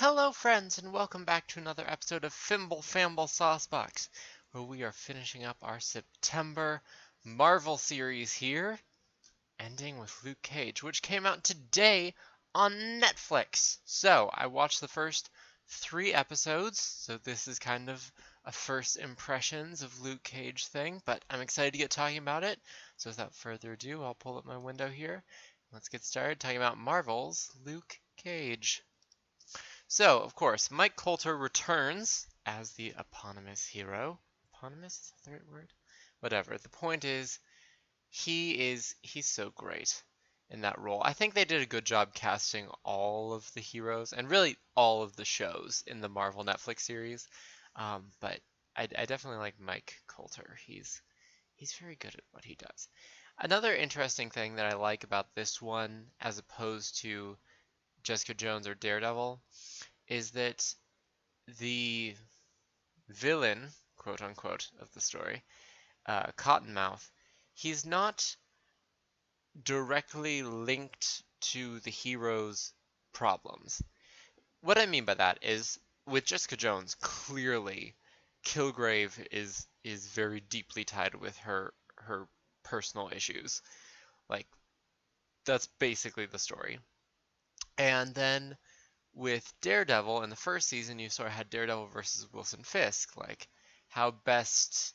Hello friends and welcome back to another episode of Fimble Famble Saucebox, where we are finishing up our September Marvel series here, ending with Luke Cage, which came out today on Netflix. So I watched the first 3 episodes, so this is kind of a first impressions of Luke Cage thing, but I'm excited to get talking about it. So without further ado, I'll pull up my window here. Let's get started talking about Marvel's Luke Cage. So, of course, Mike Colter returns as the eponymous hero. Eponymous? Is that the right word? Whatever. The point is, he's so great in that role. I think they did a good job casting all of the heroes and really all of the shows in the Marvel Netflix series. But I definitely like Mike Colter. He's very good at what he does. Another interesting thing that I like about this one, as opposed to Jessica Jones or Daredevil, is that the villain, quote unquote, of the story, Cottonmouth, he's not directly linked to the hero's problems. What I mean by that is, with Jessica Jones, clearly Kilgrave is very deeply tied with her personal issues. Like, that's basically the story. And then with Daredevil in the first season, you sort of had Daredevil versus Wilson Fisk. Like, how best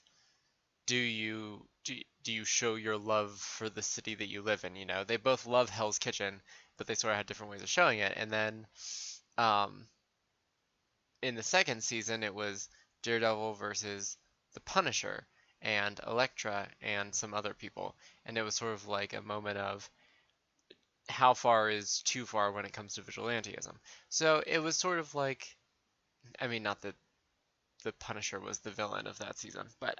do you show your love for the city that you live in? You know, they both love Hell's Kitchen, but they sort of had different ways of showing it. And then, um, in the second season, it was Daredevil versus the Punisher and Elektra and some other people, and it was sort of like a moment of how far is too far when it comes to vigilantism. So it was sort of like, I mean, not that the Punisher was the villain of that season, but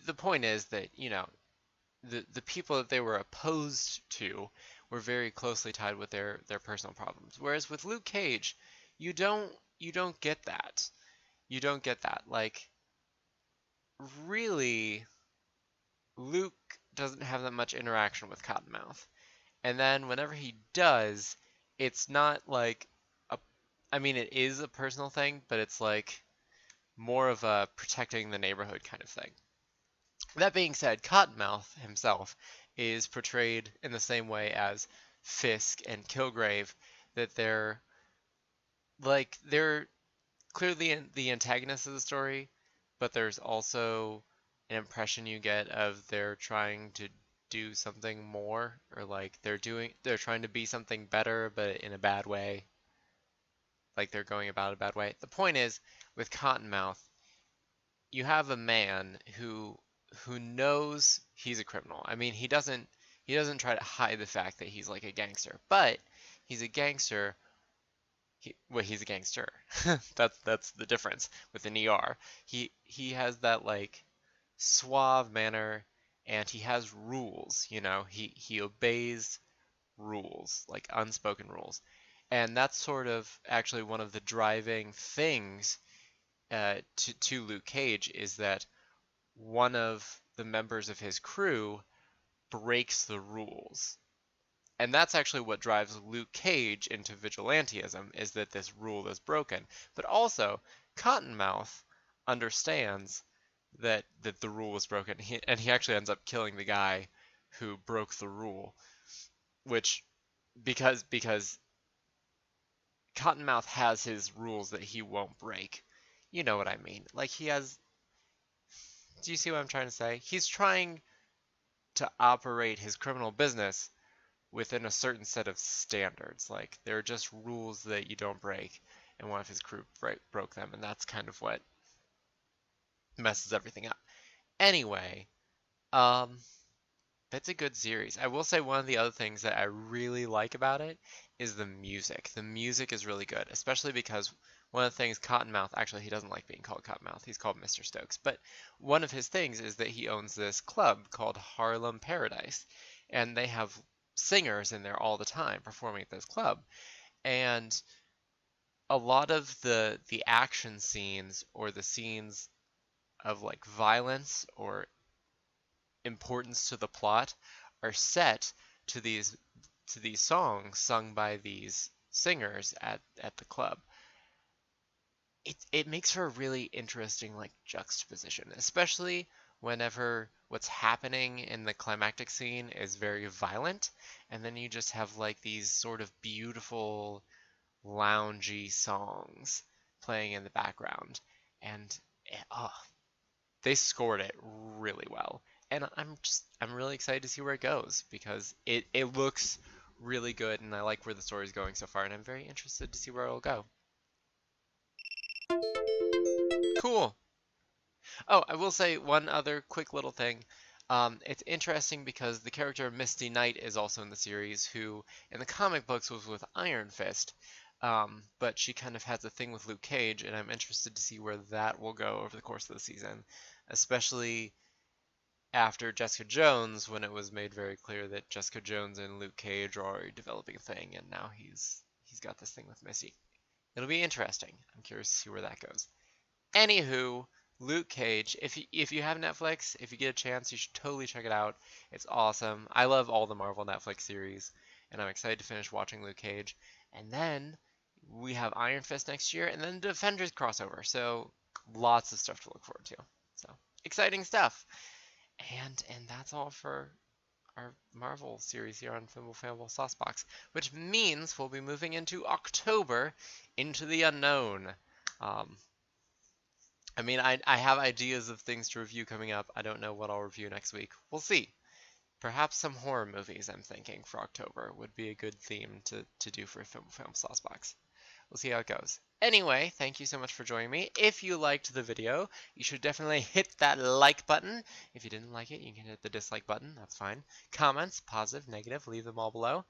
the point is that the people that they were opposed to were very closely tied with their personal problems. Whereas with Luke Cage, you don't get that. You don't get that. Like, really, Luke doesn't have that much interaction with Cottonmouth. And then whenever he does, it's not like a, I mean, it is a personal thing, but it's like more of a protecting the neighborhood kind of thing. That being said, Cottonmouth himself is portrayed in the same way as Fisk and Kilgrave, that they're clearly the antagonists of the story, but there's also an impression you get of they're trying to do something more, or like they're trying to be something better but in a bad way, like they're going about it a bad way. The point is, with Cottonmouth, you have a man who knows he's a criminal. I mean, he doesn't try to hide the fact that he's like a gangster, but he's a gangster. He's a gangster. That's the difference with an ER. He has that like suave manner, and he has rules. He obeys rules, like unspoken rules, and that's sort of actually one of the driving things to Luke Cage, is that one of the members of his crew breaks the rules. And that's actually what drives Luke Cage into vigilantism, is that this rule is broken. But also, Cottonmouth understands that the rule was broken, and he actually ends up killing the guy who broke the rule, which because Cottonmouth has his rules that he won't break. You know what I mean? Like, he has. Do you see what I'm trying to say? He's trying to operate his criminal business within a certain set of standards. Like, there are just rules that you don't break, and one of his crew broke them, and that's kind of what messes everything up. Anyway, um, that's a good series. I will say one of the other things that I really like about it is the music. The music is really good, especially because one of the things Cottonmouth, actually he doesn't like being called Cottonmouth, he's called Mr. Stokes, but one of his things is that he owns this club called Harlem Paradise, and they have singers in there all the time performing at this club. And a lot of the action scenes, or the scenes of like violence or importance to the plot, are set to these songs sung by these singers at the club. it makes for a really interesting like juxtaposition, especially whenever what's happening in the climactic scene is very violent, and then you just have like these sort of beautiful loungy songs playing in the background, and oh, they scored it really well. And I'm really excited to see where it goes because it looks really good, and I like where the story's going so far, and I'm very interested to see where it'll go. Cool. Oh, I will say one other quick little thing. It's interesting because the character Misty Knight is also in the series, who in the comic books was with Iron Fist, but she kind of has a thing with Luke Cage, and I'm interested to see where that will go over the course of the season, especially after Jessica Jones, when it was made very clear that Jessica Jones and Luke Cage are already developing a thing, and now he's got this thing with Missy. It'll be interesting. I'm curious to see where that goes. Anywho, Luke Cage. If you have Netflix, if you get a chance, you should totally check it out. It's awesome. I love all the Marvel Netflix series, and I'm excited to finish watching Luke Cage. And then we have Iron Fist next year, and then Defenders crossover. So lots of stuff to look forward to. So exciting stuff. And that's all for our Marvel series here on Fimble Famble Saucebox, which means we'll be moving into October, into the unknown. I mean, I have ideas of things to review coming up. I don't know what I'll review next week. We'll see. Perhaps some horror movies, I'm thinking, for October would be a good theme to do for Fimble Famble Saucebox. We'll see how it goes. Anyway, thank you so much for joining me. If you liked the video, you should definitely hit that like button. If you didn't like it, you can hit the dislike button. That's fine. Comments, positive, negative, leave them all below.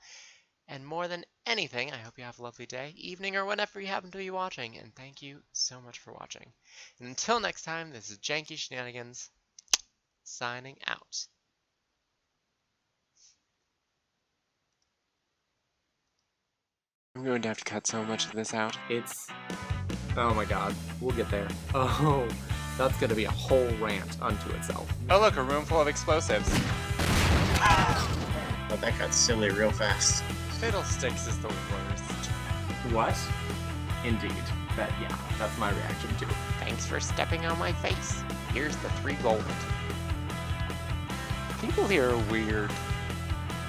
And more than anything, I hope you have a lovely day, evening, or whenever you happen to be watching. And thank you so much for watching. And until next time, this is Janky Shenanigans, signing out. I'm going to have to cut so much of this out. Oh my god, we'll get there. Oh, that's gonna be a whole rant unto itself. Oh look, a room full of explosives. Oh, that got silly real fast. Fiddlesticks is the worst. What? Indeed. Yeah, that's my reaction too. Thanks for stepping on my face. Here's the 3 gold. People here are weird.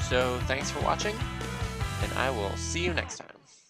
So thanks for watching, and I will see you next time.